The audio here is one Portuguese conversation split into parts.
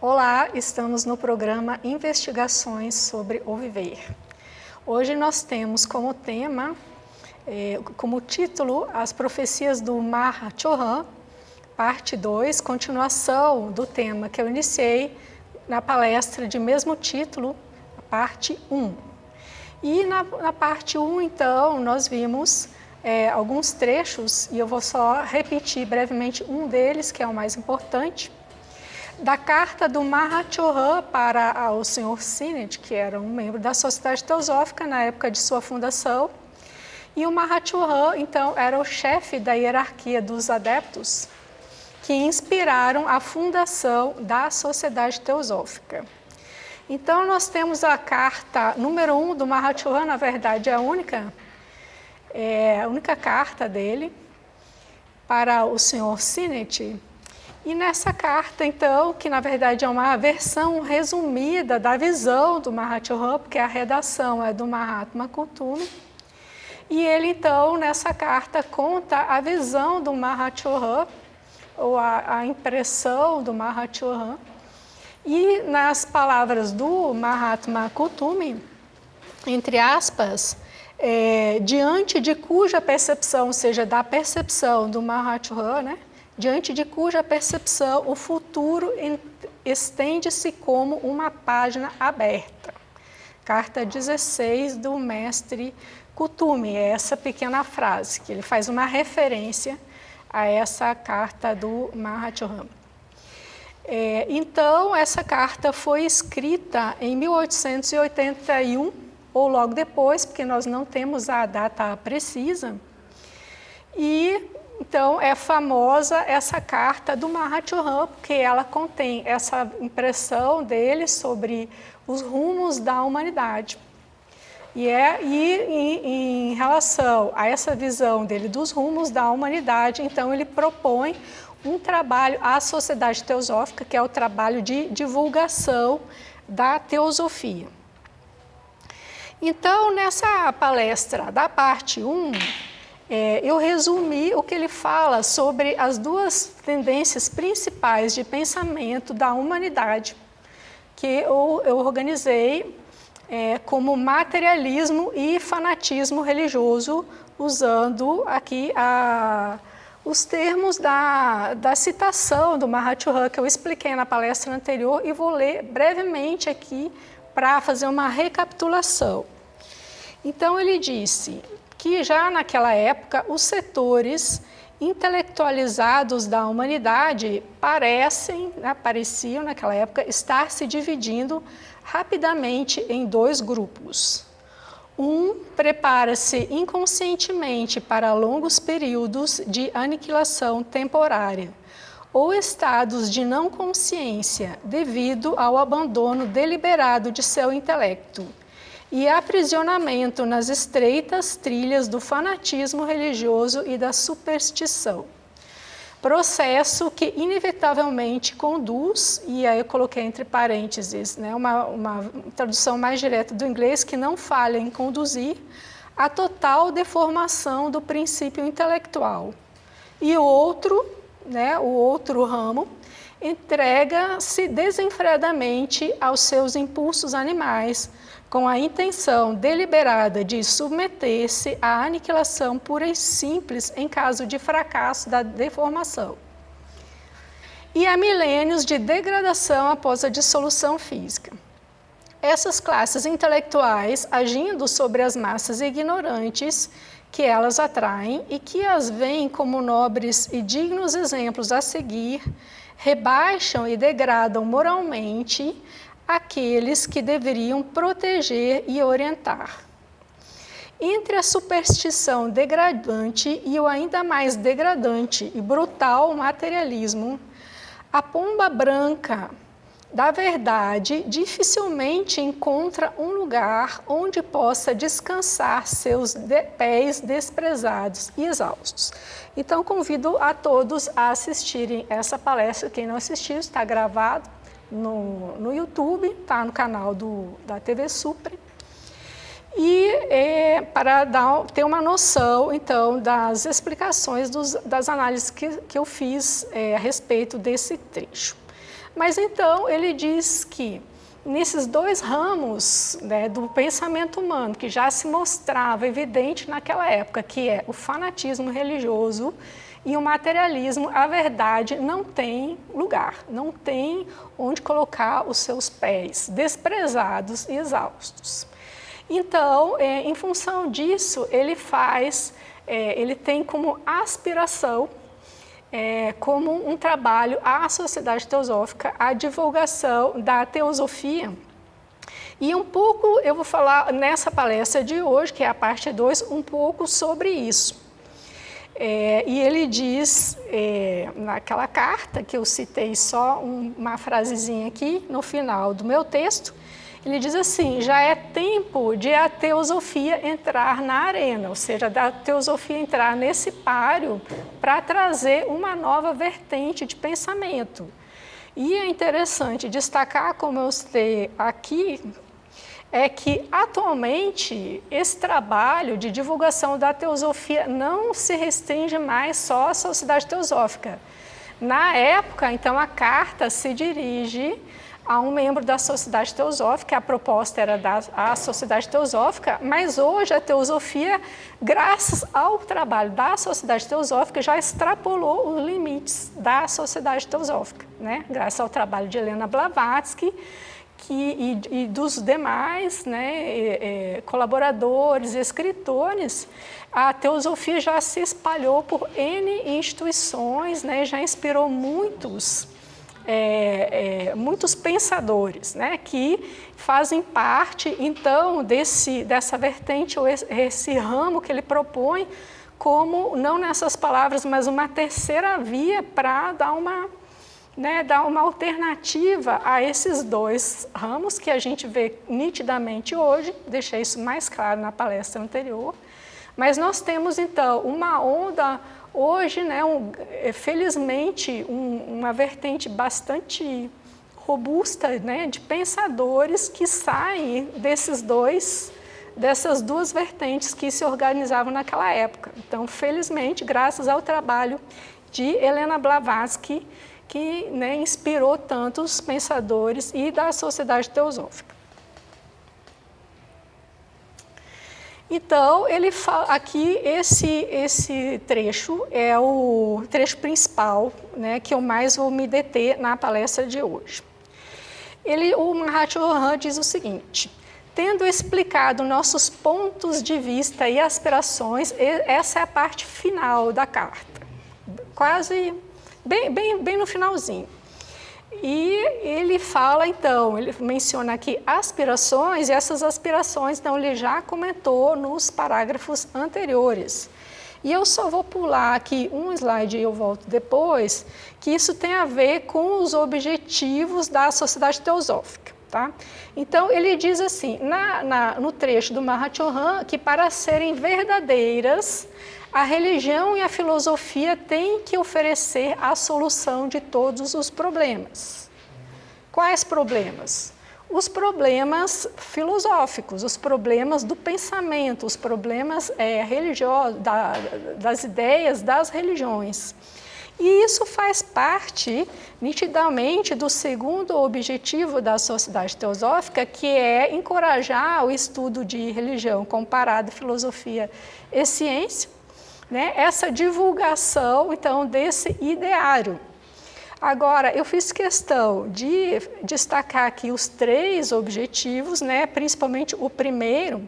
Olá, estamos no programa Investigações sobre o Viver. Hoje nós temos como tema, como título, as profecias do Mahachohan, parte 2, continuação do tema que eu iniciei na palestra de mesmo título, a parte 1. E na parte 1, então, nós vimos alguns trechos, e eu vou só repetir brevemente um deles, que é o mais importante, da carta do Mahachohan para o Sr. Sinnett, que era um membro da Sociedade Teosófica na época de sua fundação. E o Mahachohan, então, era o chefe da hierarquia dos adeptos que inspiraram a fundação da Sociedade Teosófica. Então, nós temos a carta número 1 do Mahachohan, na verdade, a única carta dele para o Sr. Sinnett. E nessa carta, então, que na verdade é uma versão resumida da visão do Mahachohan, porque a redação é do Mahatma Kutume, e ele, então, nessa carta conta a visão do Mahachohan, ou a impressão do Mahachohan, e nas palavras do Mahatma Kutume, entre aspas, diante de cuja percepção, ou seja, da percepção do Mahachohan, né? Diante de cuja percepção o futuro estende-se como uma página aberta. Carta 16 do mestre Kutume, é essa pequena frase, que ele faz uma referência a essa carta do Mahachohan. Então, essa carta foi escrita em 1881, ou logo depois, porque nós não temos a data precisa, e então, é famosa essa carta do Mahachohan, porque ela contém essa impressão dele sobre os rumos da humanidade. E em relação a essa visão dele dos rumos da humanidade, então ele propõe um trabalho à Sociedade Teosófica, que é o trabalho de divulgação da teosofia. Então, nessa palestra da parte 1, eu resumi o que ele fala sobre as duas tendências principais de pensamento da humanidade, que eu organizei como materialismo e fanatismo religioso, usando aqui os termos da citação do Mahachohan, que eu expliquei na palestra anterior, e vou ler brevemente aqui para fazer uma recapitulação. Então, ele disse que já naquela época os intelectualizados da humanidade pareciam naquela época estar se dividindo rapidamente em dois grupos. Um prepara-se inconscientemente para longos períodos de aniquilação temporária ou estados de não consciência devido ao abandono deliberado de seu intelecto e aprisionamento nas estreitas trilhas do fanatismo religioso e da superstição. Processo que inevitavelmente conduz, e aí eu coloquei entre parênteses, né, uma tradução mais direta do inglês, que não falha em conduzir à total deformação do princípio intelectual. E o outro ramo, entrega-se desenfreadamente aos seus impulsos animais, com a intenção deliberada de submeter-se à aniquilação pura e simples em caso de fracasso da deformação. E há milênios de degradação após a dissolução física. Essas classes intelectuais, agindo sobre as massas ignorantes que elas atraem e que as veem como nobres e dignos exemplos a seguir, rebaixam e degradam moralmente aqueles que deveriam proteger e orientar. Entre a superstição degradante e o ainda mais degradante e brutal materialismo, a pomba branca da verdade dificilmente encontra um lugar onde possa descansar seus pés desprezados e exaustos. Então, convido a todos a assistirem essa palestra. Quem não assistiu, está gravado no YouTube, está no canal da TV Supre. E para ter uma noção, então, das explicações das análises que eu fiz a respeito desse trecho. Mas então ele diz que nesses dois ramos, né, do pensamento humano, que já se mostrava evidente naquela época, que é o fanatismo religioso e o materialismo, a verdade não tem lugar, não tem onde colocar os seus pés, desprezados e exaustos. Então, em função disso, ele tem como aspiração, como um trabalho à Sociedade Teosófica, a divulgação da teosofia. E um pouco eu vou falar nessa palestra de hoje, que é a parte 2, um pouco sobre isso. E ele diz, naquela carta, que eu citei só uma frasezinha aqui no final do meu texto, ele diz assim: já é tempo de a teosofia entrar na arena, ou seja, da teosofia entrar nesse páreo para trazer uma nova vertente de pensamento. E é interessante destacar, como eu citei aqui, é que atualmente esse trabalho de divulgação da teosofia não se restringe mais só à Sociedade Teosófica. Na época, então, a carta se dirige a um membro da Sociedade Teosófica, a proposta era da Sociedade Teosófica, mas hoje a teosofia, graças ao trabalho da Sociedade Teosófica, já extrapolou os limites da Sociedade Teosófica, né? Graças ao trabalho de Helena Blavatsky e dos demais, né, colaboradores e escritores, a teosofia já se espalhou por N instituições, né, já inspirou muitos pensadores, né, que fazem parte, então, dessa vertente, ou esse ramo que ele propõe como, não nessas palavras, mas uma terceira via para dar uma alternativa a esses dois ramos que a gente vê nitidamente hoje. Deixei isso mais claro na palestra anterior. Mas nós temos, então, uma onda hoje, né, felizmente, uma vertente bastante robusta, né, de pensadores que saem dessas duas vertentes que se organizavam naquela época. Então, felizmente, graças ao trabalho de Helena Blavatsky, que, né, inspirou tantos pensadores e da Sociedade Teosófica. Então, ele fala aqui, esse trecho é o trecho principal, né, que eu mais vou me deter na palestra de hoje. O Mahatma Chohan diz o seguinte: tendo explicado nossos pontos de vista e aspirações, essa é a parte final da carta, quase bem no finalzinho. E ele fala, então, ele menciona aqui aspirações, e essas aspirações, então, ele já comentou nos parágrafos anteriores. E eu só vou pular aqui um slide e eu volto depois, que isso tem a ver com os objetivos da Sociedade Teosófica. Tá? Então, ele diz assim, no trecho do Mahatma Chohan, que para serem verdadeiras, a religião e a filosofia têm que oferecer a solução de todos os problemas. Quais problemas? Os problemas filosóficos, os problemas do pensamento, os problemas religiosos, das ideias das religiões. E isso faz parte, nitidamente, do segundo objetivo da Sociedade Teosófica, que é encorajar o estudo de religião comparada, filosofia e ciência, né? Essa divulgação, então, desse ideário. Agora, eu fiz questão de destacar aqui os 3 objetivos, né? Principalmente o primeiro,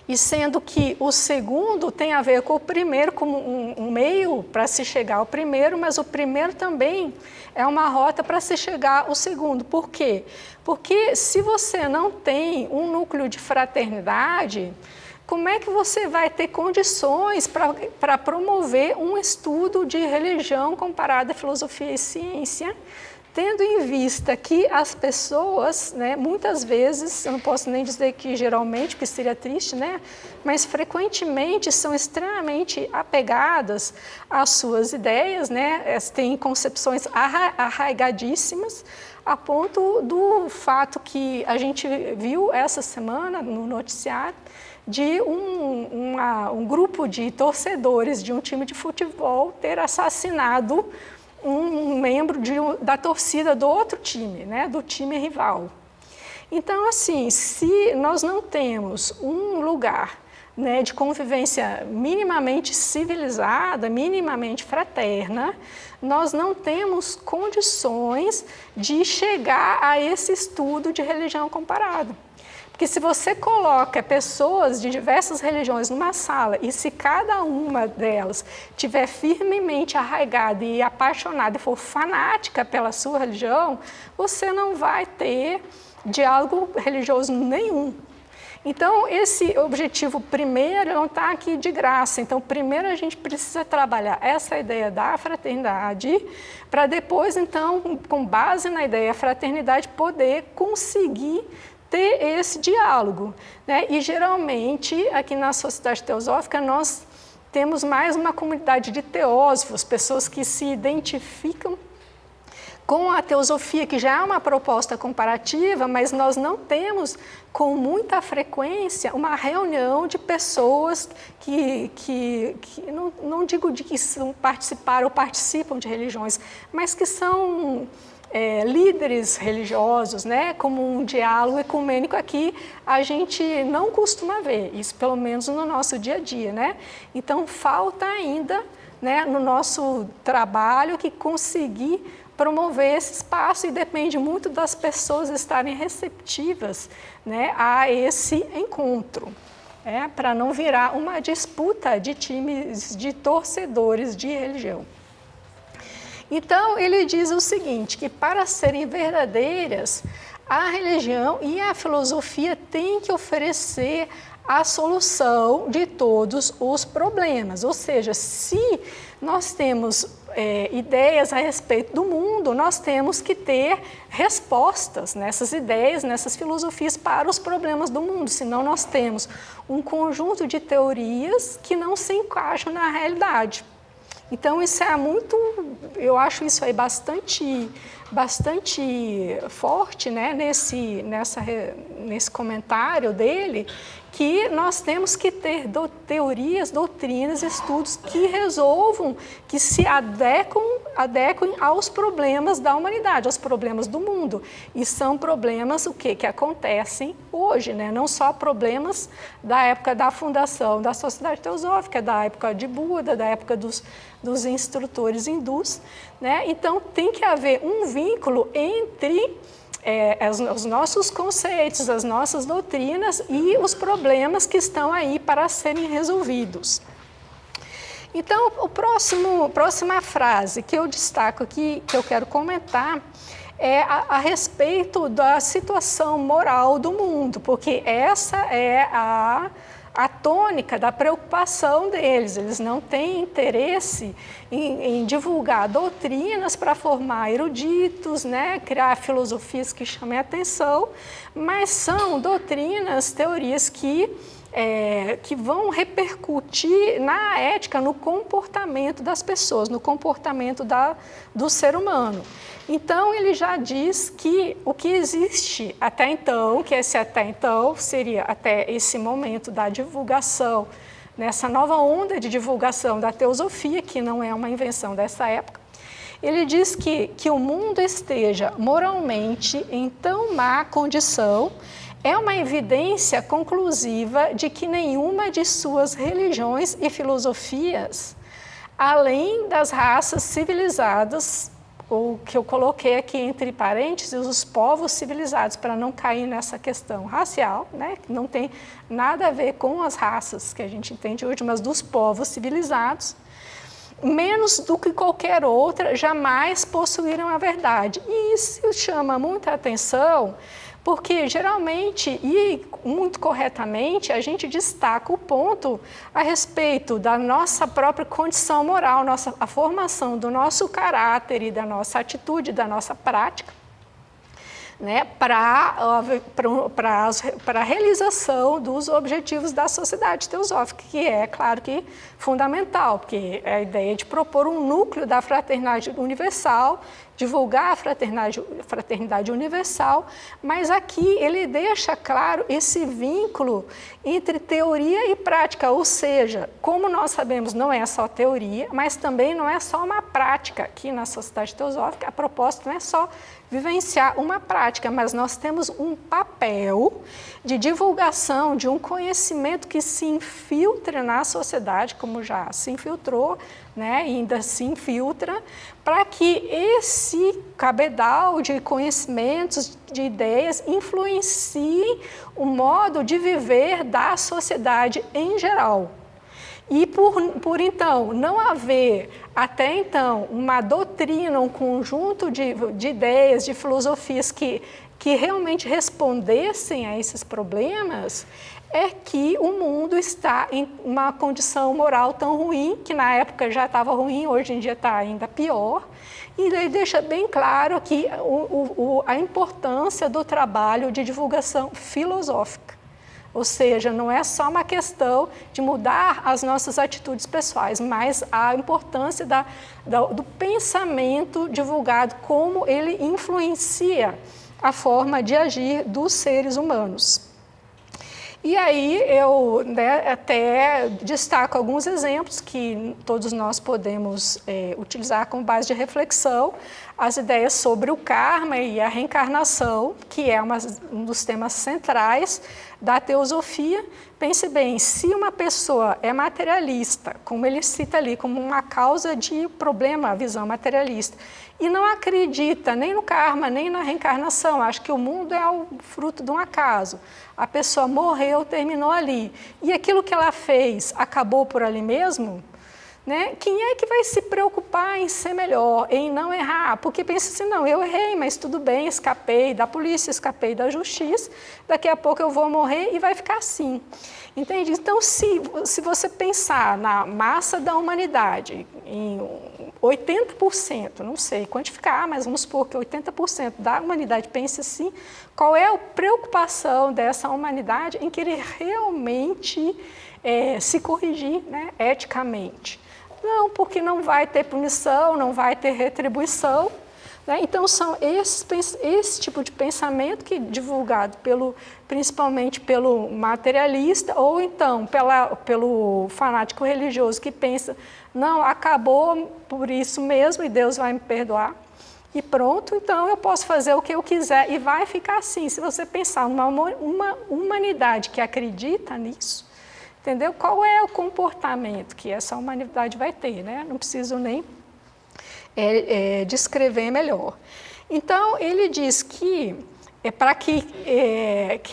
e sendo que o segundo tem a ver com o primeiro, como um meio para se chegar ao primeiro, mas o primeiro também é uma rota para se chegar ao segundo. Por quê? Porque se você não tem um núcleo de fraternidade, como é que você vai ter condições para promover um estudo de religião comparada à filosofia e ciência, tendo em vista que as pessoas, né, muitas vezes, eu não posso nem dizer que geralmente, porque seria triste, né, mas frequentemente são extremamente apegadas às suas ideias, né, têm concepções arraigadíssimas, a ponto do fato que a gente viu essa semana no noticiário, de um grupo de torcedores de um time de futebol ter assassinado um membro da torcida do outro time, né, do time rival. Então, assim, se nós não temos um lugar, né, de convivência minimamente civilizada, minimamente fraterna, nós não temos condições de chegar a esse estudo de religião comparada. Porque se você coloca pessoas de diversas religiões numa sala e se cada uma delas tiver firmemente arraigada e apaixonada e for fanática pela sua religião, você não vai ter diálogo religioso nenhum. Então, esse objetivo primeiro não está aqui de graça. Então, primeiro a gente precisa trabalhar essa ideia da fraternidade, para depois, então, com base na ideia da fraternidade, poder conseguir ter esse diálogo, né? E, geralmente, aqui na Sociedade Teosófica, nós temos mais uma comunidade de teósofos, pessoas que se identificam com a teosofia, que já é uma proposta comparativa, mas nós não temos com muita frequência uma reunião de pessoas que não digo de que participaram ou participam de religiões, mas que são líderes religiosos, né? Como um diálogo ecumênico aqui, a gente não costuma ver, isso pelo menos no nosso dia a dia, né? Então, falta ainda, né, no nosso trabalho que conseguir promover esse espaço, e depende muito das pessoas estarem receptivas, né, a esse encontro, para não virar uma disputa de times de torcedores de religião. Então, ele diz o seguinte, que para serem verdadeiras, a religião e a filosofia têm que oferecer a solução de todos os problemas, ou seja, se nós temos ideias a respeito do mundo, nós temos que ter respostas nessas ideias, nessas filosofias para os problemas do mundo, senão nós temos um conjunto de teorias que não se encaixam na realidade. Então, isso é eu acho isso aí bastante forte, né, nesse comentário dele, que nós temos que ter teorias, doutrinas, estudos que resolvam, que se adequem aos problemas da humanidade, aos problemas do mundo. E são problemas que acontecem hoje, né? Não só problemas da época da fundação da Sociedade Teosófica, da época de Buda, da época dos instrutores hindus, né? Então, tem que haver um vínculo entre os nossos conceitos, as nossas doutrinas e os problemas que estão aí para serem resolvidos. Então, próxima frase que eu destaco aqui, que eu quero comentar, é a respeito da situação moral do mundo, porque essa é a tônica da preocupação deles. Eles não têm interesse em divulgar doutrinas para formar eruditos, né, criar filosofias que chamem a atenção, mas são doutrinas, teorias que vão repercutir na ética, no comportamento das pessoas, no comportamento do ser humano. Então, ele já diz que o que existe até então, que esse até então seria até esse momento da divulgação, nessa nova onda de divulgação da teosofia, que não é uma invenção dessa época, ele diz que o mundo esteja moralmente em tão má condição é uma evidência conclusiva de que nenhuma de suas religiões e filosofias, além das raças civilizadas, o que eu coloquei aqui entre parênteses, os povos civilizados, para não cair nessa questão racial, né, que não tem nada a ver com as raças que a gente entende hoje, mas dos povos civilizados, menos do que qualquer outra, jamais possuíram a verdade. E isso chama muita atenção, porque geralmente e muito corretamente a gente destaca o ponto a respeito da nossa própria condição moral, a formação do nosso caráter e da nossa atitude, da nossa prática, né, para a realização dos objetivos da sociedade teosófica, que é, claro que, fundamental, porque é a ideia de propor um núcleo da fraternidade universal, divulgar a fraternidade universal, mas aqui ele deixa claro esse vínculo entre teoria e prática, ou seja, como nós sabemos, não é só teoria, mas também não é só uma prática. Aqui na sociedade teosófica, a proposta não é só vivenciar uma prática, mas nós temos um papel de divulgação de um conhecimento que se infiltra na sociedade, como já se infiltrou, né, ainda se infiltra, para que esse cabedal de conhecimentos, de ideias, influenciem o modo de viver da sociedade em geral. E por então não haver até então uma doutrina, um conjunto de ideias, de filosofias que realmente respondessem a esses problemas, é que o mundo está em uma condição moral tão ruim, que na época já estava ruim, hoje em dia está ainda pior, e ele deixa bem claro aqui a importância do trabalho de divulgação filosófica. Ou seja, não é só uma questão de mudar as nossas atitudes pessoais, mas a importância do pensamento divulgado, como ele influencia a forma de agir dos seres humanos. E aí eu, né, até destaco alguns exemplos que todos nós podemos utilizar como base de reflexão, as ideias sobre o karma e a reencarnação, que é um dos temas centrais da teosofia. Pense bem, se uma pessoa é materialista, como ele cita ali, como uma causa de problema, a visão materialista, e não acredita nem no karma, nem na reencarnação, acha que o mundo é o fruto de um acaso, a pessoa morreu, terminou ali, e aquilo que ela fez acabou por ali mesmo, né? Quem é que vai se preocupar em ser melhor, em não errar? Porque pensa assim, não, eu errei, mas tudo bem, escapei da polícia, escapei da justiça, daqui a pouco eu vou morrer e vai ficar assim. Entende? Então, se você pensar na massa da humanidade, em 80%, não sei quantificar, mas vamos supor que 80% da humanidade pense assim, qual é a preocupação dessa humanidade em querer realmente se corrigir, né, eticamente? Não, porque não vai ter punição, não vai ter retribuição, né? Então, são esse tipo de pensamento que é divulgado principalmente pelo materialista ou então pelo fanático religioso que pensa, não, acabou por isso mesmo e Deus vai me perdoar. E pronto, então eu posso fazer o que eu quiser e vai ficar assim. Se você pensar numa humanidade que acredita nisso, entendeu? Qual é o comportamento que essa humanidade vai ter, né? Não preciso nem descrever melhor. Então, ele diz que para que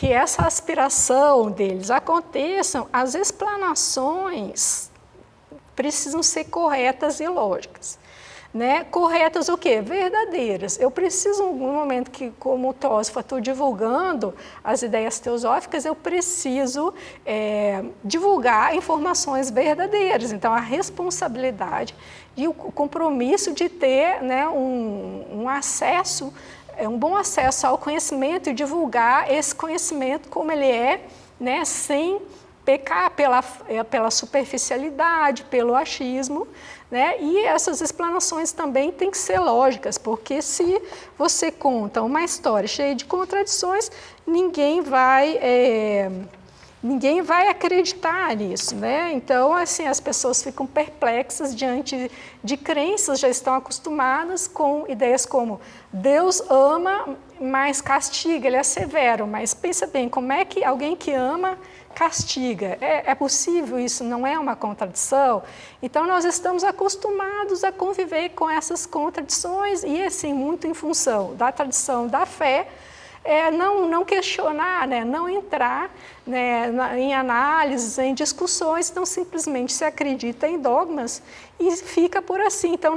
essa aspiração deles aconteçam, as explanações precisam ser corretas e lógicas. Né? Corretas o quê? Verdadeiras. Eu preciso, no momento que, como teósofo, estou divulgando as ideias teosóficas, eu preciso divulgar informações verdadeiras. Então, a responsabilidade e o compromisso de ter, né, um acesso, um bom acesso ao conhecimento e divulgar esse conhecimento como ele é, né, sem pecar pela superficialidade, pelo achismo, né? E essas explanações também têm que ser lógicas, porque se você conta uma história cheia de contradições, ninguém vai acreditar nisso, né? Então, assim, as pessoas ficam perplexas diante de crenças, já estão acostumadas com ideias como Deus ama, mas castiga, ele é severo, mas pensa bem, como é que alguém que ama castiga? É possível isso? Não é uma contradição? Então, nós estamos acostumados a conviver com essas contradições e, assim, muito em função da tradição da fé, não questionar, né, não entrar, né, em análises, em discussões, então simplesmente se acredita em dogmas e fica por assim. Então,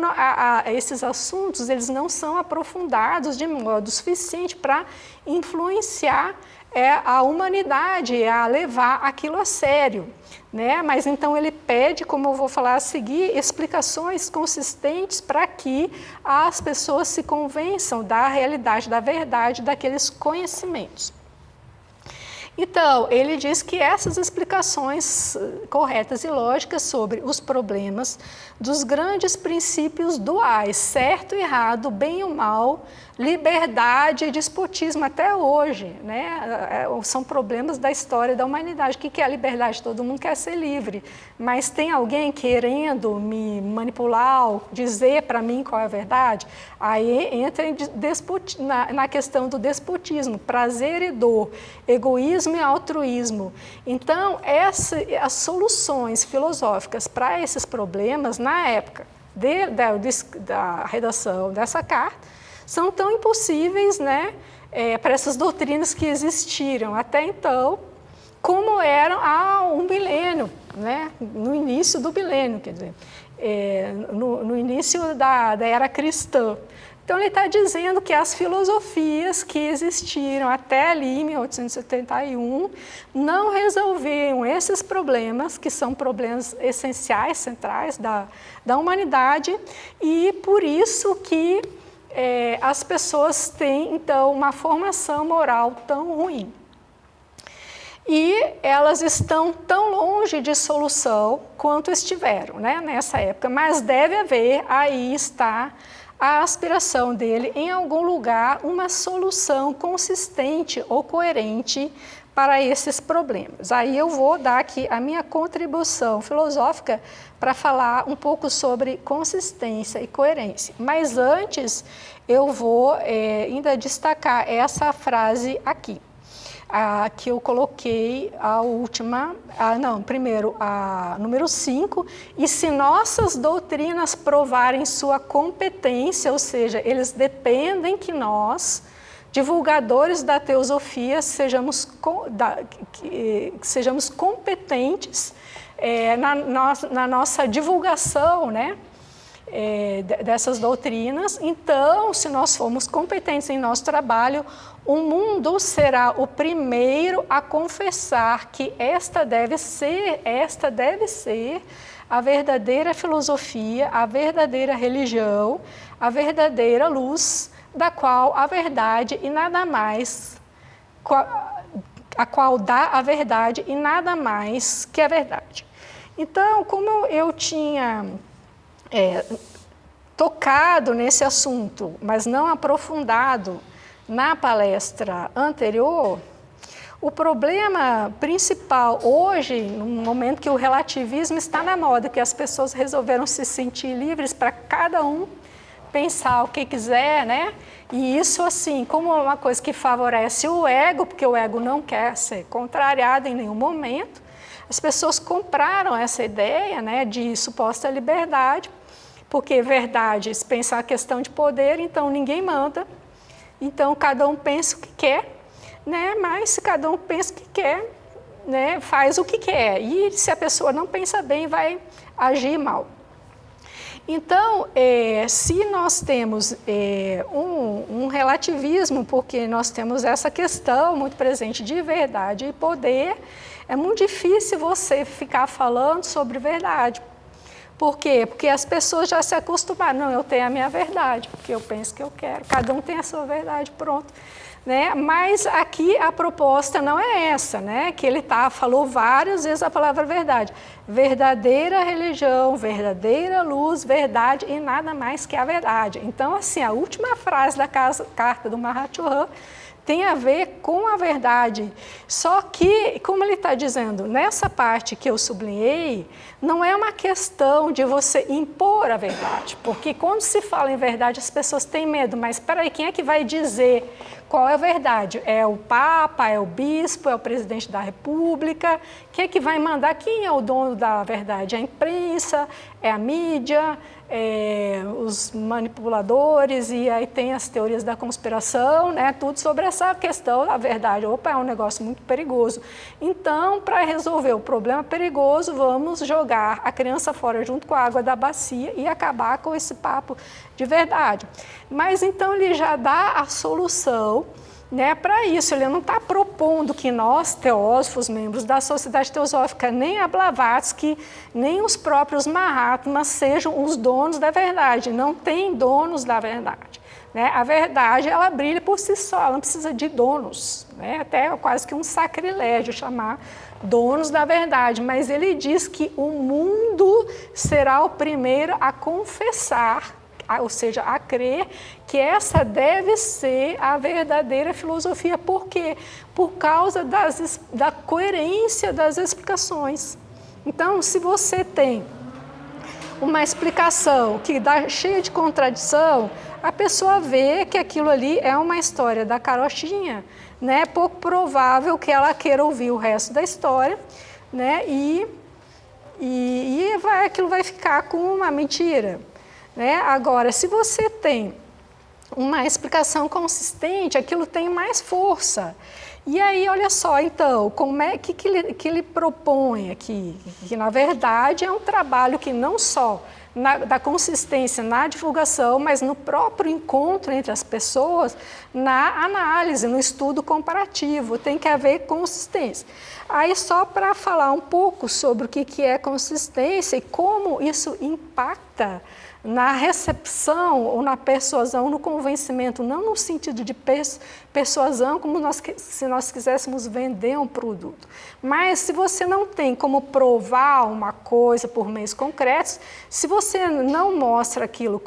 esses assuntos eles não são aprofundados de modo suficiente para influenciar a humanidade a levar aquilo a sério, né? Mas então ele pede, como eu vou falar a seguir, explicações consistentes para que as pessoas se convençam da realidade, da verdade daqueles conhecimentos. Então, ele diz que essas explicações corretas e lógicas sobre os problemas dos grandes princípios duais, certo e errado, bem e o mal, liberdade e despotismo até hoje, né? São problemas da história da humanidade. O que é a liberdade? Todo mundo quer ser livre, mas tem alguém querendo me manipular, dizer para mim qual é a verdade? Aí entra na questão do despotismo, prazer e dor, egoísmo e altruísmo. Então, as soluções filosóficas para esses problemas, na época da redação dessa carta, são tão impossíveis, né, para essas doutrinas que existiram até então, como eram há um milênio, né, no início do milênio, quer dizer, no início da era cristã. Então, ele está dizendo que as filosofias que existiram até ali, em 1871, não resolviam esses problemas, que são problemas essenciais, centrais da humanidade, e por isso que as pessoas têm, então, uma formação moral tão ruim. E elas estão tão longe de solução quanto estiveram, né, nessa época, mas deve haver, aí está a aspiração dele, em algum lugar, uma solução consistente ou coerente para esses problemas. Aí eu vou dar aqui a minha contribuição filosófica para falar um pouco sobre consistência e coerência. Mas antes, eu vou ainda destacar essa frase aqui, que eu coloquei a última, primeiro a número 5, e se nossas doutrinas provarem sua competência, ou seja, eles dependem que nós, divulgadores da teosofia, sejamos competentes na nossa divulgação, né, dessas doutrinas. Então, se nós formos competentes em nosso trabalho, o mundo será o primeiro a confessar que esta deve ser a verdadeira filosofia, a verdadeira religião, a verdadeira luz, da qual a verdade e nada mais, a qual dá a verdade e nada mais que a verdade. Então, como eu tinha tocado nesse assunto, mas não aprofundado na palestra anterior, o problema principal hoje, no momento que o relativismo está na moda, que as pessoas resolveram se sentir livres para cada um pensar o que quiser, né? E isso, assim, como uma coisa que favorece o ego, porque o ego não quer ser contrariado em nenhum momento, as pessoas compraram essa ideia, né, de suposta liberdade, porque verdade, se pensar a questão de poder, então ninguém manda, então cada um pensa o que quer, né, mas se cada um pensa o que quer, né, faz o que quer, e se a pessoa não pensa bem, vai agir mal. Então, se nós temos um relativismo, porque nós temos essa questão muito presente de verdade e poder, é muito difícil você ficar falando sobre verdade. Por quê? Porque as pessoas já se acostumaram. Não, eu tenho a minha verdade, porque eu penso que eu quero. Cada um tem a sua verdade, pronto. Né? Mas aqui a proposta não é essa, né? Que ele falou várias vezes a palavra verdade. Verdadeira religião, verdadeira luz, verdade e nada mais que a verdade. Então, assim, a última frase da carta do Mahachohan tem a ver com a verdade. Só que, como ele está dizendo, nessa parte que eu sublinhei, não é uma questão de você impor a verdade, porque quando se fala em verdade, as pessoas têm medo, mas espera aí, quem é que vai dizer qual é a verdade? É o Papa, é o Bispo, é o Presidente da República? Quem é que vai mandar? Quem é o dono da verdade? É a imprensa? É a mídia? Os manipuladores? E aí tem as teorias da conspiração, né? Tudo sobre essa questão da verdade. Opa, é um negócio muito perigoso. Então, para resolver o problema perigoso, vamos jogar a criança fora junto com a água da bacia e acabar com esse papo de verdade. Mas então ele já dá a solução né, para isso. Ele não está propondo que nós, teósofos, membros da Sociedade Teosófica, nem a Blavatsky, nem os próprios Mahatmas sejam os donos da verdade. Não tem donos da verdade. Né? A verdade, ela brilha por si só, ela não precisa de donos. Né? Até quase que um sacrilégio chamar donos da verdade. Mas ele diz que o mundo será o primeiro a confessar, ou seja, a crer que essa deve ser a verdadeira filosofia. Por quê? Por causa da coerência das explicações. Então, se você tem uma explicação que dá cheia de contradição, a pessoa vê que aquilo ali é uma história da carochinha, né? É pouco provável que ela queira ouvir o resto da história, né? Aquilo vai ficar com uma mentira. Né? Agora, se você tem uma explicação consistente, aquilo tem mais força. E aí, olha só, então, como é que ele propõe aqui? Que, na verdade, é um trabalho que não só da consistência na divulgação, mas no próprio encontro entre as pessoas, na análise, no estudo comparativo, tem que haver consistência. Aí, só para falar um pouco sobre o que é consistência e como isso impacta na recepção ou na persuasão, no convencimento, não no sentido de persuasão, como se nós quiséssemos vender um produto. Mas se você não tem como provar uma coisa por meios concretos, se você não mostra aquilo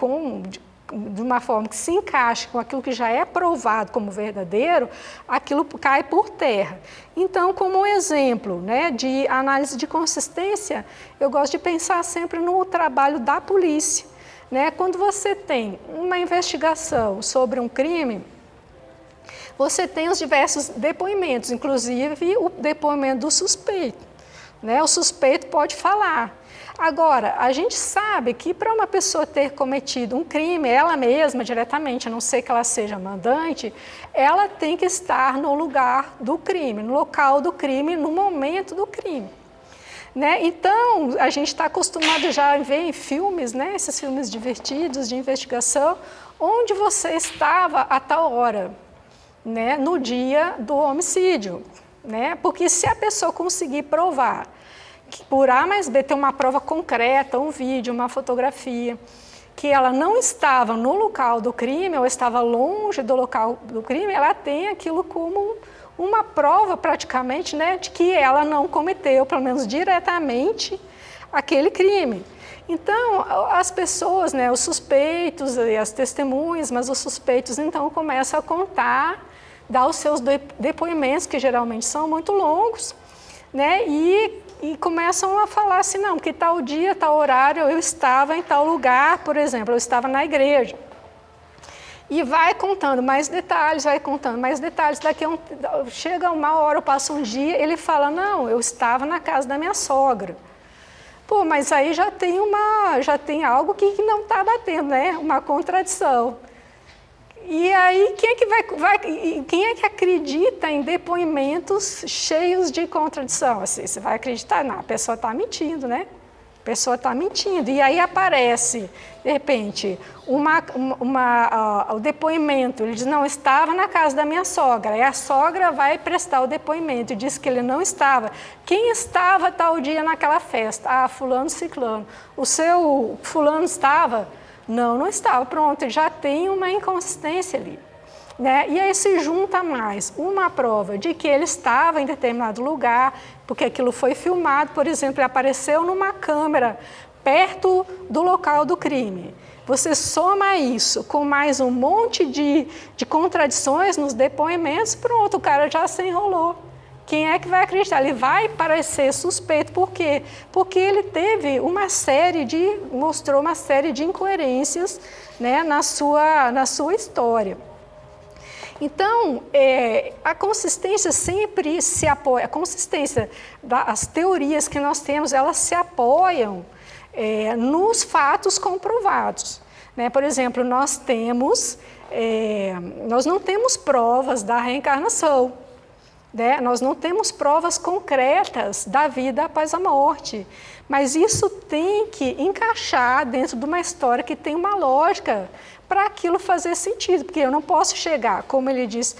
de uma forma que se encaixe com aquilo que já é provado como verdadeiro, aquilo cai por terra. Então, como um exemplo, né, de análise de consistência, eu gosto de pensar sempre no trabalho da polícia. Né? Quando você tem uma investigação sobre um crime, você tem os diversos depoimentos, inclusive o depoimento do suspeito. Né? O suspeito pode falar. Agora, a gente sabe que para uma pessoa ter cometido um crime, ela mesma diretamente, a não ser que ela seja mandante, ela tem que estar no lugar do crime, no local do crime, no momento do crime. Né? Então, a gente está acostumado já a ver em filmes, né, esses filmes divertidos de investigação, onde você estava a tal hora, né, no dia do homicídio. Né? Porque se a pessoa conseguir provar que por A mais B tem uma prova concreta, um vídeo, uma fotografia, que ela não estava no local do crime ou estava longe do local do crime, ela tem aquilo como uma prova praticamente, né, de que ela não cometeu, pelo menos diretamente, aquele crime. Então, as pessoas, né, os suspeitos e as testemunhas, mas os suspeitos então começam a contar, dar os seus depoimentos, que geralmente são muito longos, né, e começam a falar assim, não, que tal dia, tal horário eu estava em tal lugar, por exemplo, eu estava na igreja. E vai contando mais detalhes, chega uma hora, passa um dia, ele fala, não, eu estava na casa da minha sogra. Pô, mas aí já tem algo que não está batendo, né? Uma contradição. E aí, quem é que acredita em depoimentos cheios de contradição? Assim, você vai acreditar? Não, a pessoa está mentindo, né? A pessoa está mentindo. E aí aparece, de repente, o depoimento. Ele diz, não, estava na casa da minha sogra. E a sogra vai prestar o depoimento e diz que ele não estava. Quem estava tal dia naquela festa? Ah, fulano, ciclano. O seu fulano estava? Não, não estava. Pronto, já tem uma inconsistência ali. Né? E aí se junta mais uma prova de que ele estava em determinado lugar, porque aquilo foi filmado, por exemplo, ele apareceu numa câmera perto do local do crime. Você soma isso com mais um monte de contradições nos depoimentos, pronto, o cara já se enrolou. Quem é que vai acreditar? Ele vai parecer suspeito. Por quê? Porque ele teve mostrou uma série de incoerências, né, na sua história. Então, a consistência sempre se apoia, as teorias que nós temos, elas se apoiam nos fatos comprovados. Né? Por exemplo, nós não temos provas da reencarnação. Né? Nós não temos provas concretas da vida após a morte, Mas isso tem que encaixar dentro de uma história que tem uma lógica para aquilo fazer sentido, porque eu não posso chegar, como ele diz,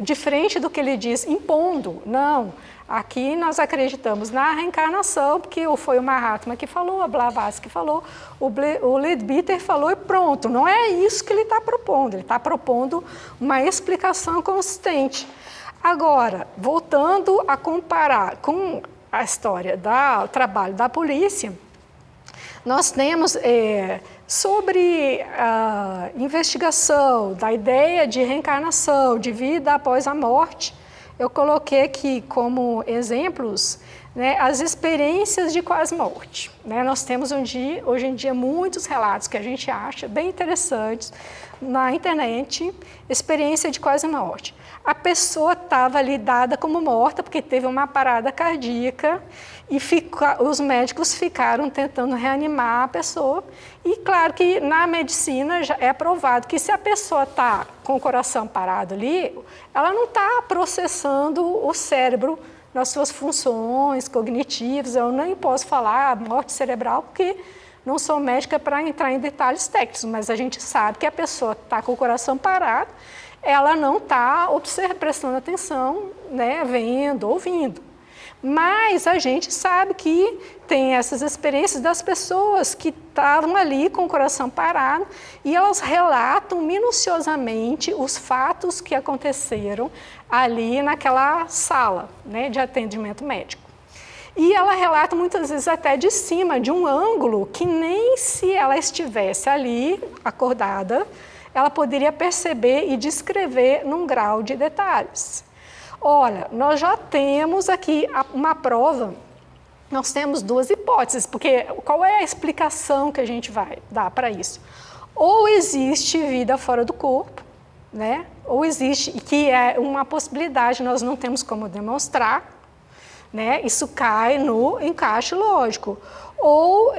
diferente do que ele diz, impondo. Não, aqui nós acreditamos na reencarnação, porque foi o Mahatma que falou, a Blavatsky que falou, o Leadbeater falou e pronto. Não é isso que ele está propondo, ele está propondo uma explicação consistente. Agora, voltando a comparar com a história do trabalho da polícia, nós temos sobre a investigação da ideia de reencarnação, de vida após a morte, eu coloquei aqui como exemplos, né, as experiências de quase-morte. Né? Nós temos hoje em dia muitos relatos que a gente acha bem interessantes na internet, experiência de quase-morte. A pessoa estava ali dada como morta porque teve uma parada cardíaca e os médicos ficaram tentando reanimar a pessoa. E claro que na medicina já é provado que se a pessoa está com o coração parado ali, ela não está processando o cérebro nas suas funções cognitivas. Eu nem posso falar morte cerebral porque não sou médica para entrar em detalhes técnicos, mas a gente sabe que a pessoa está com o coração parado, ela não está prestando atenção, né, vendo, ouvindo. Mas a gente sabe que tem essas experiências das pessoas que estavam ali com o coração parado e elas relatam minuciosamente os fatos que aconteceram ali naquela sala, né, de atendimento médico. E ela relata muitas vezes até de cima, de um ângulo que nem se ela estivesse ali acordada, ela poderia perceber e descrever num grau de detalhes. Olha, nós já temos aqui uma prova, nós temos duas hipóteses, porque qual é a explicação que a gente vai dar para isso? Ou existe vida fora do corpo, né? Ou existe, que é uma possibilidade, nós não temos como demonstrar, né? Isso cai no encaixe lógico. Ou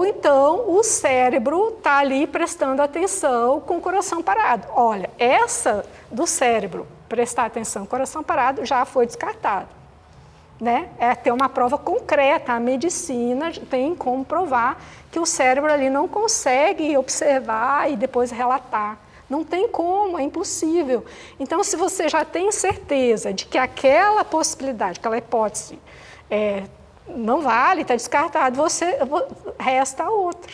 então o cérebro está ali prestando atenção com o coração parado. Olha, essa do cérebro prestar atenção com o coração parado já foi descartado. Né? É ter uma prova concreta, a medicina tem como provar que o cérebro ali não consegue observar e depois relatar. Não tem como, é impossível. Então, se você já tem certeza de que aquela possibilidade, aquela hipótese não vale, está descartado, resta outra.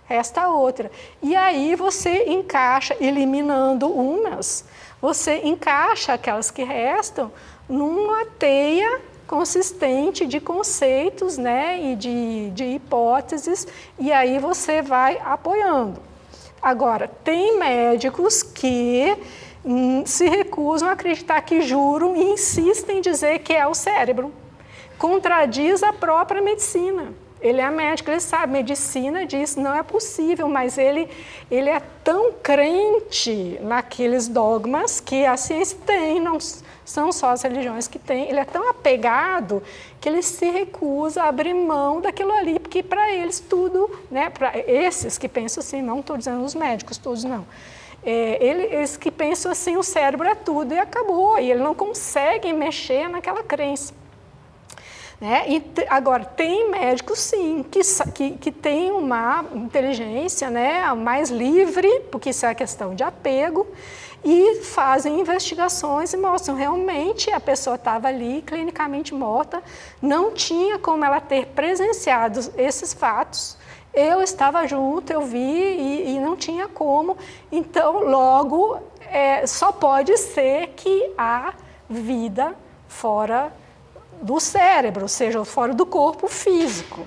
Resta outra. E aí você encaixa, eliminando umas, você encaixa aquelas que restam numa teia consistente de conceitos, né, e de hipóteses, e aí você vai apoiando. Agora, tem médicos que se recusam a acreditar, que juram e insistem em dizer que é o cérebro. Contradiz a própria medicina. Ele é médico, ele sabe, medicina diz não é possível, mas ele é tão crente naqueles dogmas que a ciência tem, não são só as religiões que têm, ele é tão apegado que ele se recusa a abrir mão daquilo ali, porque para eles tudo, né, para esses que pensam assim, não estou dizendo os médicos todos não, eles que pensam assim, o cérebro é tudo e acabou, e ele não consegue mexer naquela crença. Né? Agora, tem médicos, sim, que têm uma inteligência, né, mais livre, porque isso é questão de apego, e fazem investigações e mostram realmente a pessoa estava ali clinicamente morta, não tinha como ela ter presenciado esses fatos, eu estava junto, eu vi e não tinha como, então logo só pode ser que há vida fora do cérebro, ou seja, fora do corpo físico.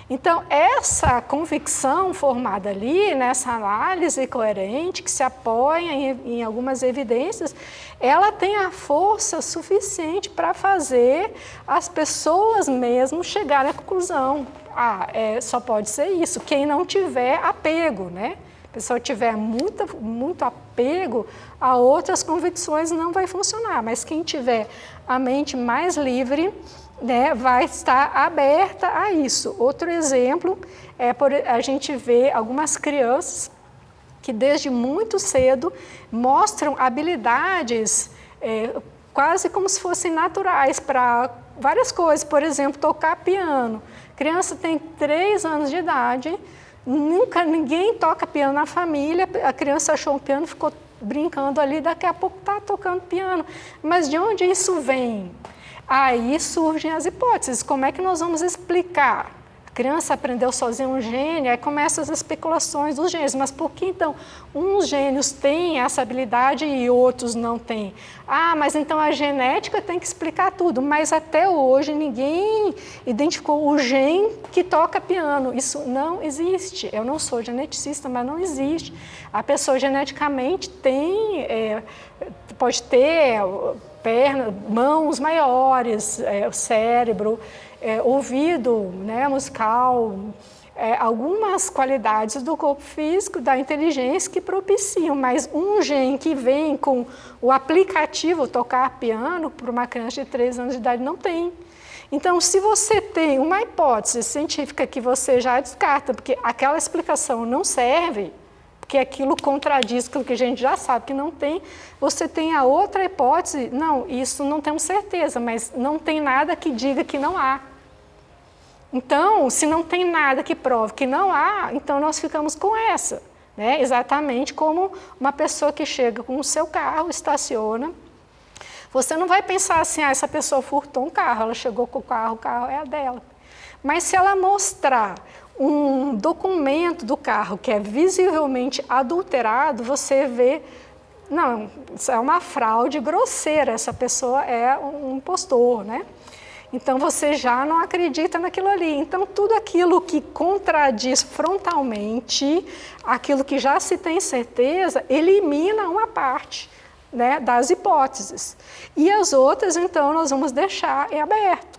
Então, essa convicção formada ali, nessa análise coerente, que se apoia em algumas evidências, ela tem a força suficiente para fazer as pessoas mesmo chegarem à conclusão. Só pode ser isso, quem não tiver apego, né? A pessoa tiver muito apego a outras convicções não vai funcionar, mas quem tiver a mente mais livre, né, vai estar aberta a isso. Outro exemplo a gente vê algumas crianças que desde muito cedo mostram habilidades quase como se fossem naturais para várias coisas, por exemplo, tocar piano. Criança tem 3 anos de idade, ninguém toca piano na família, a criança achou um piano, ficou brincando ali, daqui a pouco está tocando piano. Mas de onde isso vem? Aí surgem as hipóteses, como é que nós vamos explicar? A criança aprendeu sozinha um gênio, aí começam as especulações dos gênios, mas por que então uns gênios têm essa habilidade e outros não têm? Ah, mas então a genética tem que explicar tudo, mas até hoje ninguém identificou o gene que toca piano, isso não existe. Eu não sou geneticista, mas não existe. A pessoa geneticamente tem, pode ter pernas, mãos maiores, o cérebro, ouvido, né, musical, algumas qualidades do corpo físico, da inteligência que propiciam, mas um gene que vem com o aplicativo tocar piano para uma criança de 3 anos de idade não tem. Então, se você tem uma hipótese científica que você já descarta, porque aquela explicação não serve, porque aquilo contradiz aquilo que a gente já sabe que não tem, você tem a outra hipótese, não, isso não temos certeza, mas não tem nada que diga que não há. Então, se não tem nada que prove que não há, então nós ficamos com essa, né? Exatamente como uma pessoa que chega com o seu carro, estaciona, você não vai pensar assim, essa pessoa furtou um carro, ela chegou com o carro é a dela. Mas se ela mostrar um documento do carro que é visivelmente adulterado, você vê, não, isso é uma fraude grosseira, essa pessoa é um impostor, né? Então, você já não acredita naquilo ali. Então, tudo aquilo que contradiz frontalmente, aquilo que já se tem certeza, elimina uma parte, né, das hipóteses. E as outras, então, nós vamos deixar em aberto.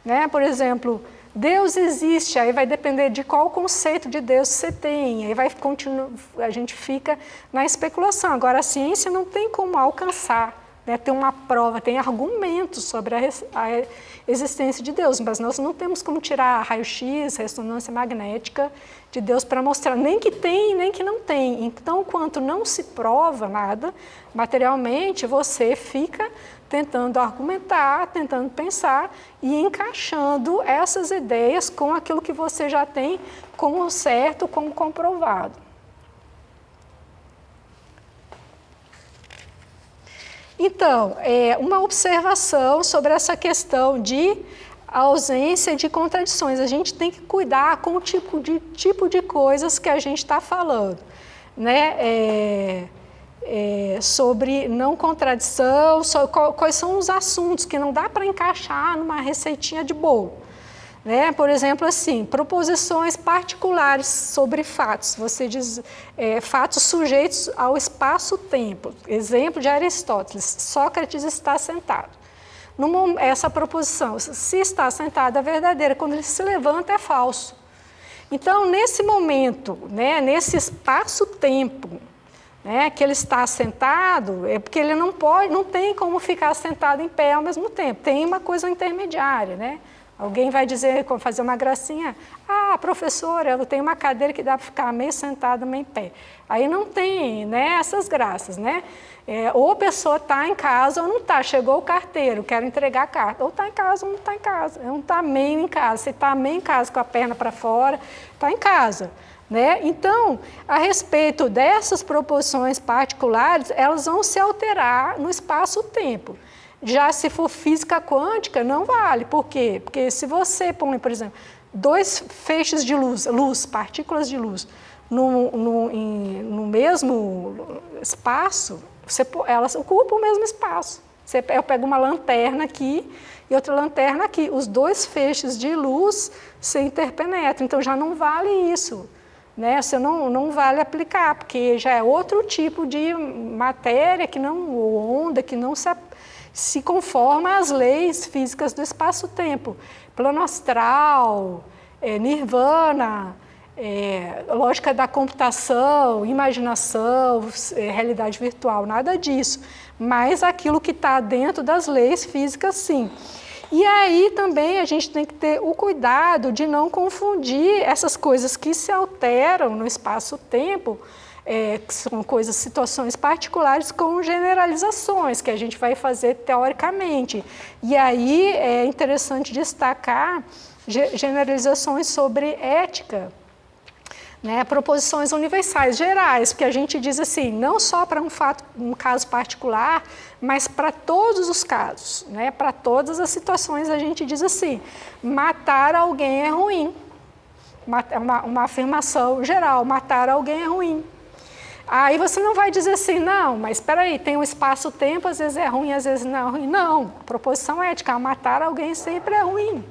Né? Por exemplo, Deus existe, aí vai depender de qual conceito de Deus você tem, aí vai continuar, a gente fica na especulação. Agora, a ciência não tem como alcançar, né, tem uma prova, tem argumentos sobre a existência de Deus, mas nós não temos como tirar raio-x, ressonância magnética de Deus para mostrar nem que tem, nem que não tem. Então, enquanto não se prova nada, materialmente, você fica tentando argumentar, tentando pensar e encaixando essas ideias com aquilo que você já tem como certo, como comprovado. Então, uma observação sobre essa questão de ausência de contradições. A gente tem que cuidar com o tipo de coisas que a gente está falando, né? Sobre não contradição, quais são os assuntos que não dá para encaixar numa receitinha de bolo. Né? Por exemplo, assim, proposições particulares sobre fatos. Você diz fatos sujeitos ao espaço-tempo. Exemplo de Aristóteles, Sócrates está sentado. Essa proposição, se está sentado, é verdadeira. Quando ele se levanta, é falso. Então, nesse momento, né, nesse espaço-tempo, né, que ele está sentado, é porque ele não tem como ficar sentado em pé ao mesmo tempo. Tem uma coisa intermediária, né? Alguém vai dizer, fazer uma gracinha, professora, eu tenho uma cadeira que dá para ficar meio sentada, meio em pé. Aí não tem, né, essas graças, né? Ou a pessoa está em casa ou não está, chegou o carteiro, quero entregar a carta, ou está em casa ou não está em casa, não está meio em casa, se está meio em casa com a perna para fora, está em casa. Né? Então, a respeito dessas proposições particulares, elas vão se alterar no espaço-tempo. Já se for física quântica, não vale. Por quê? Porque se você põe, por exemplo, 2 feixes de luz, partículas de luz, no mesmo espaço, elas ocupam o mesmo espaço. Eu pego uma lanterna aqui e outra lanterna aqui. Os 2 feixes de luz se interpenetram, então já não vale isso. Né? Você não vale aplicar, porque já é outro tipo de matéria, ou onda, que não se conforma às leis físicas do espaço-tempo. Plano astral, nirvana, lógica da computação, imaginação, realidade virtual, nada disso. Mas aquilo que está dentro das leis físicas, sim. E aí também a gente tem que ter o cuidado de não confundir essas coisas que se alteram no espaço-tempo que são situações particulares com generalizações, que a gente vai fazer teoricamente. E aí é interessante destacar generalizações sobre ética, né, proposições universais, gerais, porque a gente diz assim, não só para um caso particular, mas para todos os casos, né, para todas as situações a gente diz assim, matar alguém é ruim, uma afirmação geral, matar alguém é ruim. Aí você não vai dizer assim, não, mas espera aí, tem um espaço-tempo, às vezes é ruim, às vezes não é ruim. Não, proposição ética, matar alguém sempre é ruim.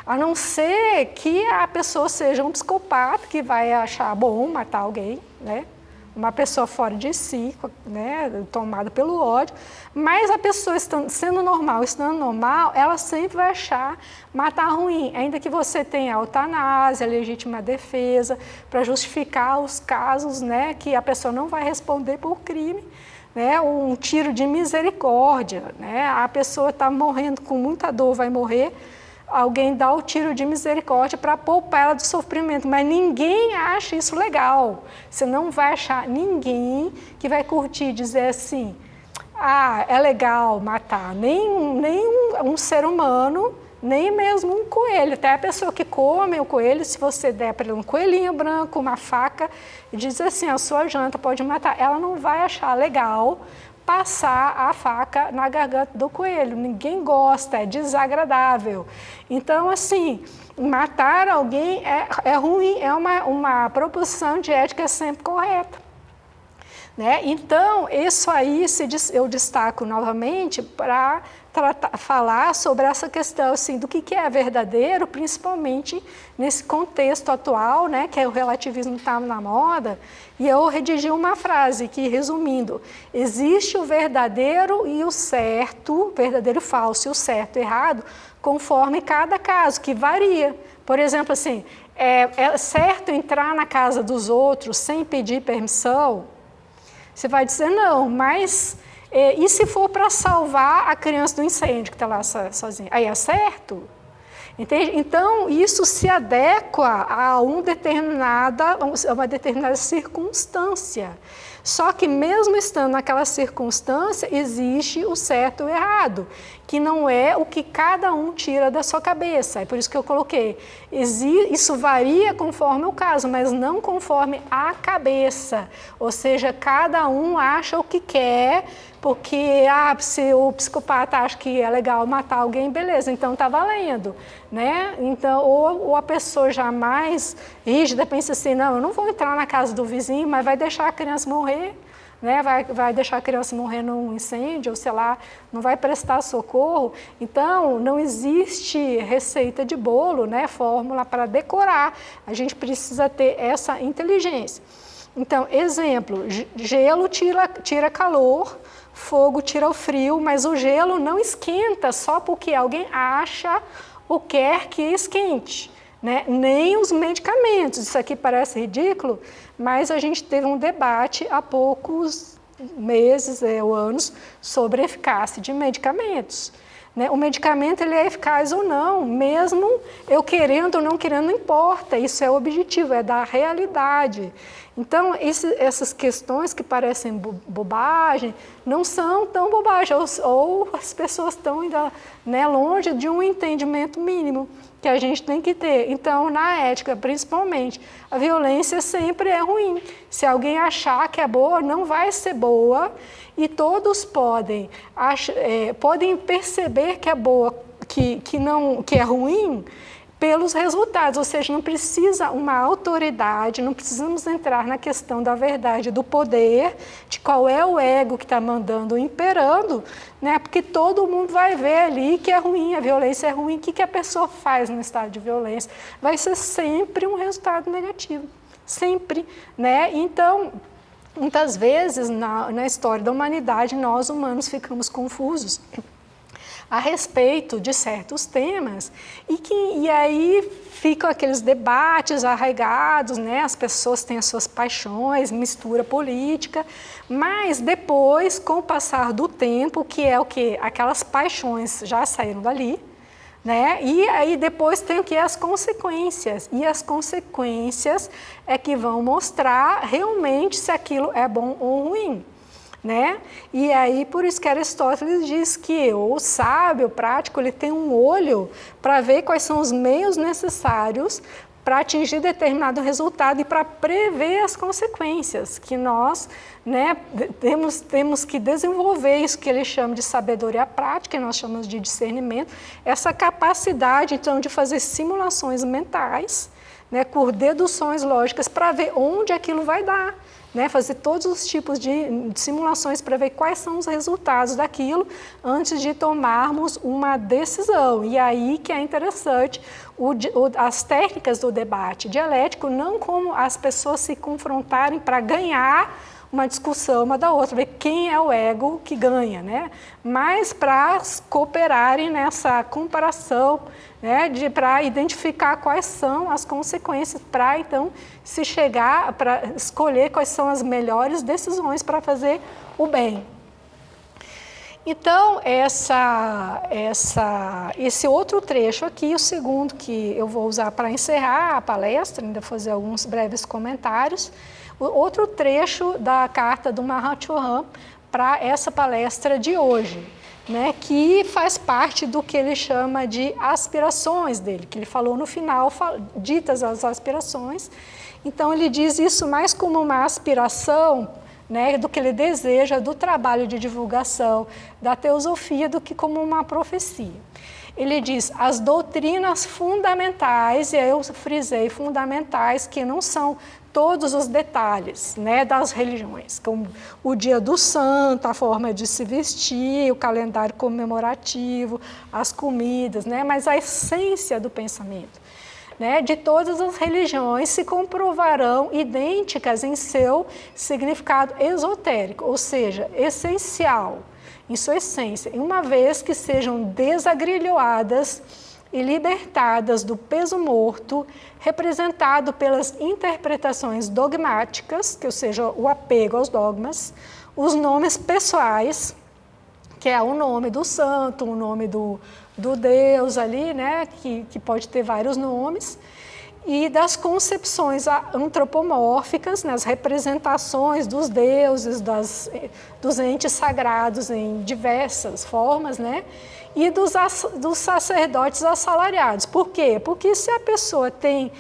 A não ser que a pessoa seja um psicopata que vai achar bom matar alguém, né? Uma pessoa fora de si, né? Tomada pelo ódio, mas a pessoa sendo normal, estando normal, ela sempre vai achar matar ruim, ainda que você tenha eutanásia, legítima defesa, para justificar os casos, né? Que a pessoa não vai responder por crime, né? Um tiro de misericórdia, né? A pessoa está morrendo com muita dor, vai morrer, alguém dá o tiro de misericórdia para poupar ela do sofrimento, mas ninguém acha isso legal. Você não vai achar ninguém que vai curtir dizer assim, ah, é legal matar, nem um ser humano, nem mesmo um coelho. Até a pessoa que come o coelho, se você der para ele um coelhinho branco, uma faca, e diz assim, a sua janta pode matar, ela não vai achar legal passar a faca na garganta do coelho. Ninguém gosta, é desagradável. Então, assim, matar alguém é ruim, é uma proposição de ética sempre correta. Né? Então, isso aí eu destaco novamente para falar sobre essa questão assim, do que é verdadeiro, principalmente nesse contexto atual, né, que o relativismo está na moda, e eu redigi uma frase que, resumindo, existe o verdadeiro e o certo, verdadeiro e falso, e o certo e errado, conforme cada caso, que varia. Por exemplo, assim, é certo entrar na casa dos outros sem pedir permissão? Você vai dizer não, mas e se for para salvar a criança do incêndio que está lá sozinha? Aí é certo? Entende? Então, isso se adequa a uma determinada circunstância. Só que mesmo estando naquela circunstância, existe o certo e o errado, que não é o que cada um tira da sua cabeça. É por isso que eu coloquei. Isso varia conforme o caso, mas não conforme a cabeça. Ou seja, cada um acha o que quer, porque se o psicopata acha que é legal matar alguém, beleza, então está valendo. Né? Então, ou a pessoa já mais rígida pensa assim, não, eu não vou entrar na casa do vizinho, mas vai deixar a criança morrer, né? vai deixar a criança morrer num incêndio, ou sei lá, não vai prestar socorro. Então, não existe receita de bolo, né? Fórmula para decorar, a gente precisa ter essa inteligência. Então, exemplo, gelo tira calor, fogo tira o frio, mas o gelo não esquenta só porque alguém acha ou quer que esquente, né? Nem os medicamentos. Isso aqui parece ridículo, mas a gente teve um debate há poucos meses ou anos sobre a eficácia de medicamentos. Né? O medicamento ele é eficaz ou não, mesmo eu querendo ou não querendo, não importa, isso é o objetivo, é da realidade. Então, essas questões que parecem bobagem, não são tão bobagem, ou as pessoas estão ainda, né, longe de um entendimento mínimo que a gente tem que ter. Então, na ética, principalmente, a violência sempre é ruim. Se alguém achar que é boa, não vai ser boa, e todos podem perceber que é boa, que é ruim, pelos resultados, ou seja, não precisa uma autoridade, não precisamos entrar na questão da verdade, do poder, de qual é o ego que está mandando, imperando, né? Porque todo mundo vai ver ali que é ruim, a violência é ruim, o que a pessoa faz no estado de violência? Vai ser sempre um resultado negativo, sempre, né? Então, muitas vezes na história da humanidade, nós humanos ficamos confusos a respeito de certos temas, e aí ficam aqueles debates arraigados, né? As pessoas têm as suas paixões, mistura política, mas depois, com o passar do tempo, que é o que? Aquelas paixões já saíram dali, né? E aí depois tem o que? As consequências. E as consequências é que vão mostrar realmente se aquilo é bom ou ruim, né? E aí por isso que Aristóteles diz que o sábio, o prático, ele tem um olho para ver quais são os meios necessários para atingir determinado resultado e para prever as consequências, que nós, né, temos que desenvolver isso que ele chama de sabedoria prática, que nós chamamos de discernimento, essa capacidade, então, de fazer simulações mentais, né, por deduções lógicas, para ver onde aquilo vai dar, né, fazer todos os tipos de simulações para ver quais são os resultados daquilo antes de tomarmos uma decisão. E aí que é interessante as técnicas do debate dialético, não como as pessoas se confrontarem para ganhar uma discussão uma da outra, ver quem é o ego que ganha, né? Mas para cooperarem nessa comparação, né? Para identificar quais são as consequências, para então se chegar, para escolher quais são as melhores decisões para fazer o bem. Então, esse outro trecho aqui, o segundo que eu vou usar para encerrar a palestra, ainda fazer alguns breves comentários, o outro trecho da carta do Mahachohan para essa palestra de hoje, né, que faz parte do que ele chama de aspirações dele, que ele falou no final, ditas as aspirações. Então, ele diz isso mais como uma aspiração, né, do que ele deseja, do trabalho de divulgação da teosofia, do que como uma profecia. Ele diz, as doutrinas fundamentais, e aí eu frisei fundamentais, que não são todos os detalhes, né, das religiões, como o dia do santo, a forma de se vestir, o calendário comemorativo, as comidas, né, mas a essência do pensamento, né, de todas as religiões se comprovarão idênticas em seu significado esotérico, ou seja, essencial, em sua essência, uma vez que sejam desagrilhoadas e libertadas do peso morto, representado pelas interpretações dogmáticas, que ou seja, o apego aos dogmas, os nomes pessoais, que é o nome do santo, o nome do Deus ali, né, que pode ter vários nomes, e das concepções antropomórficas, nas representações dos deuses, dos entes sagrados em diversas formas, né, e dos sacerdotes assalariados. Por quê? Porque se a pessoa tem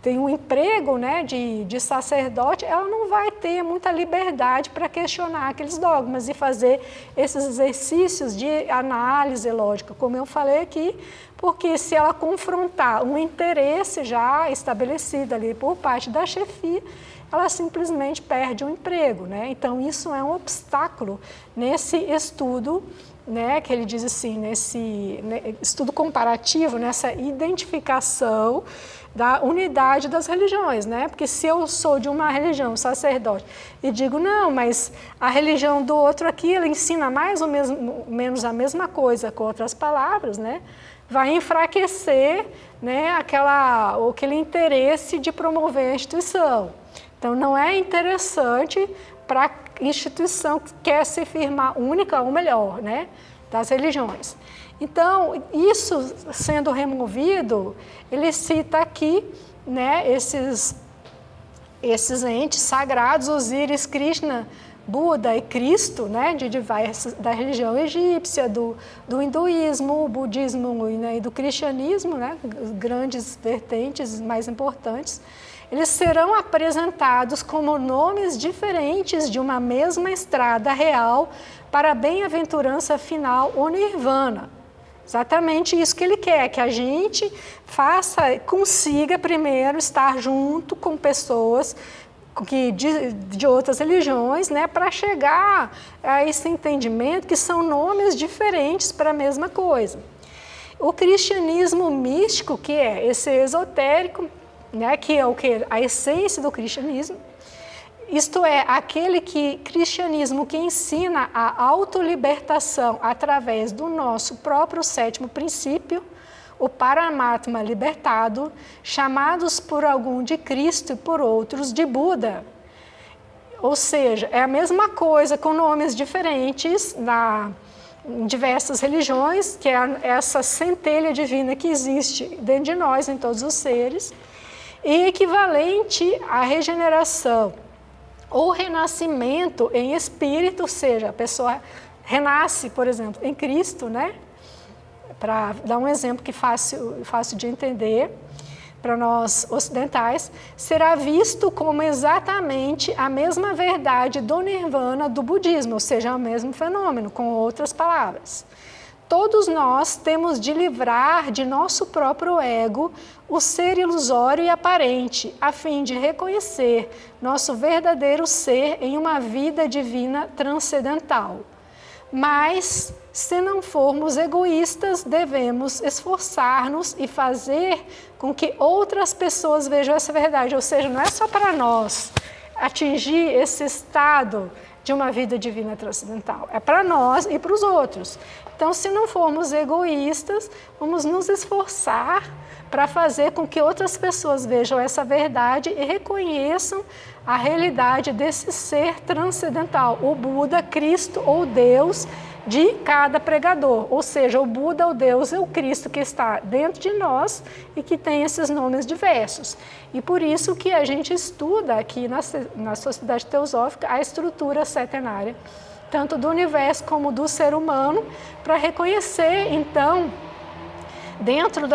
um emprego, né, de sacerdote, ela não vai ter muita liberdade para questionar aqueles dogmas e fazer esses exercícios de análise lógica, como eu falei aqui, porque se ela confrontar um interesse já estabelecido ali por parte da chefia, ela simplesmente perde o emprego, né? Então, isso é um obstáculo nesse estudo, né, que ele diz assim, nesse estudo comparativo, nessa identificação da unidade das religiões, né? Porque se eu sou de uma religião, sacerdote, e digo, não, mas a religião do outro aqui, ela ensina mais ou menos a mesma coisa, com outras palavras, né? Vai enfraquecer, né, aquele interesse de promover a instituição. Então, não é interessante para a instituição que quer se firmar única ou melhor, né, das religiões. Então, isso sendo removido, ele cita aqui, né, esses entes sagrados, Osíris, Krishna, Buda e Cristo, né, da religião egípcia, do hinduísmo, budismo, né, e do cristianismo, né, grandes vertentes mais importantes, eles serão apresentados como nomes diferentes de uma mesma estrada real para a bem-aventurança final ou nirvana. Exatamente isso que ele quer, que a gente consiga primeiro estar junto com pessoas de outras religiões, né, para chegar a esse entendimento que são nomes diferentes para a mesma coisa. O cristianismo místico, que é esse esotérico, né, que é a essência do cristianismo, isto é, aquele cristianismo que ensina a autolibertação através do nosso próprio sétimo princípio, o Paramatma libertado, chamados por algum de Cristo e por outros de Buda. Ou seja, é a mesma coisa com nomes diferentes em diversas religiões, que é essa centelha divina que existe dentro de nós, em todos os seres, e equivalente à regeneração ou renascimento em espírito, ou seja, a pessoa renasce, por exemplo, em Cristo, né? Para dar um exemplo que fácil de entender para nós ocidentais, será visto como exatamente a mesma verdade do nirvana do budismo, ou seja, o mesmo fenômeno, com outras palavras. Todos nós temos de livrar de nosso próprio ego o ser ilusório e aparente, a fim de reconhecer nosso verdadeiro ser em uma vida divina transcendental. Mas, se não formos egoístas, devemos esforçar-nos e fazer com que outras pessoas vejam essa verdade. Ou seja, não é só para nós atingir esse estado de uma vida divina transcendental, é para nós e para os outros. Então, se não formos egoístas, vamos nos esforçar para fazer com que outras pessoas vejam essa verdade e reconheçam a realidade desse ser transcendental, o Buda, Cristo ou Deus de cada pregador. Ou seja, o Buda, o Deus, é o Cristo que está dentro de nós e que tem esses nomes diversos. E por isso que a gente estuda aqui na Sociedade Teosófica a estrutura setenária, tanto do universo como do ser humano, para reconhecer, então, dentro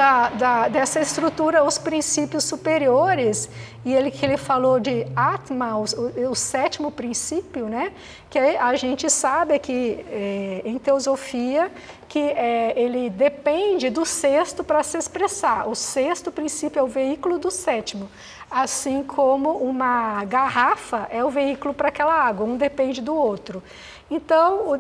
dessa estrutura, os princípios superiores, e que ele falou de Atma, o sétimo princípio, né? Que a gente sabe que em teosofia que ele depende do sexto para se expressar. O sexto princípio é o veículo do sétimo, assim como uma garrafa é o veículo para aquela água, um depende do outro. Então,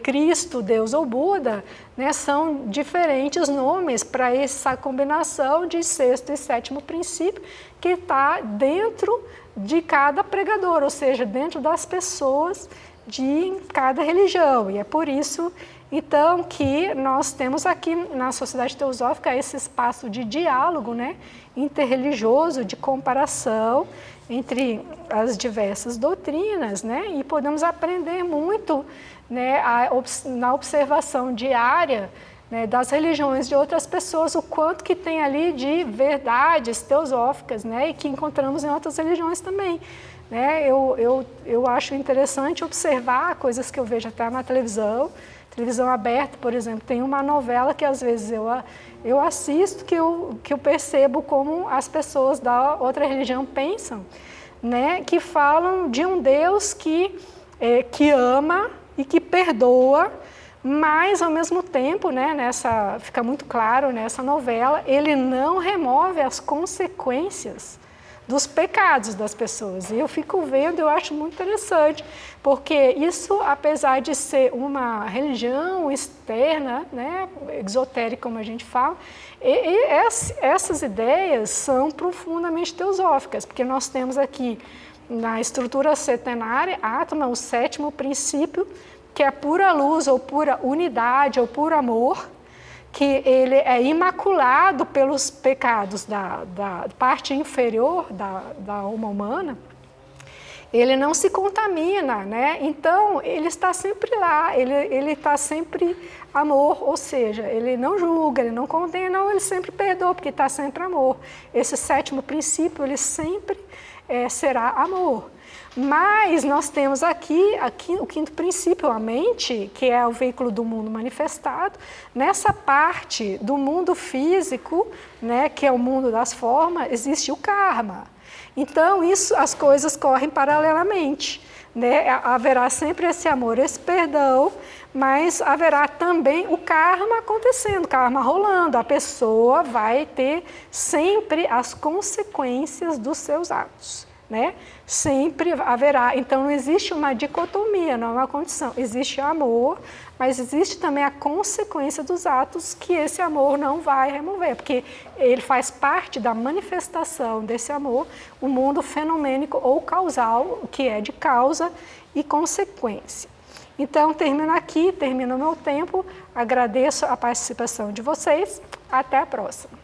Cristo, Deus ou Buda, né, são diferentes nomes para essa combinação de sexto e sétimo princípio que está dentro de cada pregador, ou seja, dentro das pessoas de cada religião. E é por isso, então, que nós temos aqui na Sociedade Teosófica esse espaço de diálogo, né, interreligioso, de comparação entre as diversas doutrinas, né, e podemos aprender muito, né, na observação diária, né, das religiões de outras pessoas, o quanto que tem ali de verdades teosóficas, né, e que encontramos em outras religiões também. Né? Eu acho interessante observar coisas que eu vejo até na televisão aberta, por exemplo, tem uma novela que às vezes eu assisto que eu percebo como as pessoas da outra religião pensam, né? Que falam de um Deus que ama e que perdoa, mas ao mesmo tempo, né, fica muito claro nessa novela, ele não remove as consequências dos pecados das pessoas. E eu fico vendo, eu acho muito interessante, porque isso, apesar de ser uma religião externa, né, exotérica, como a gente fala, essas ideias são profundamente teosóficas, porque nós temos aqui na estrutura setenária, Atma, o sétimo princípio, que é pura luz, ou pura unidade, ou puro amor, que ele é imaculado pelos pecados da parte inferior da alma humana, ele não se contamina, né? Então, ele está sempre lá, ele está sempre amor, ou seja, ele não julga, ele não condena, ele sempre perdoa, porque está sempre amor. Esse sétimo princípio, ele sempre será amor. Mas nós temos aqui o quinto princípio, a mente, que é o veículo do mundo manifestado. Nessa parte do mundo físico, né, que é o mundo das formas, existe o karma. Então, as coisas correm paralelamente. Né? Haverá sempre esse amor, esse perdão, mas haverá também o karma acontecendo, o karma rolando. A pessoa vai ter sempre as consequências dos seus atos. Né? Sempre haverá, então não existe uma dicotomia, não é uma condição, existe o amor, mas existe também a consequência dos atos que esse amor não vai remover, porque ele faz parte da manifestação desse amor, o mundo fenomênico ou causal, que é de causa e consequência. Então, termino aqui, termino o meu tempo, agradeço a participação de vocês, até a próxima.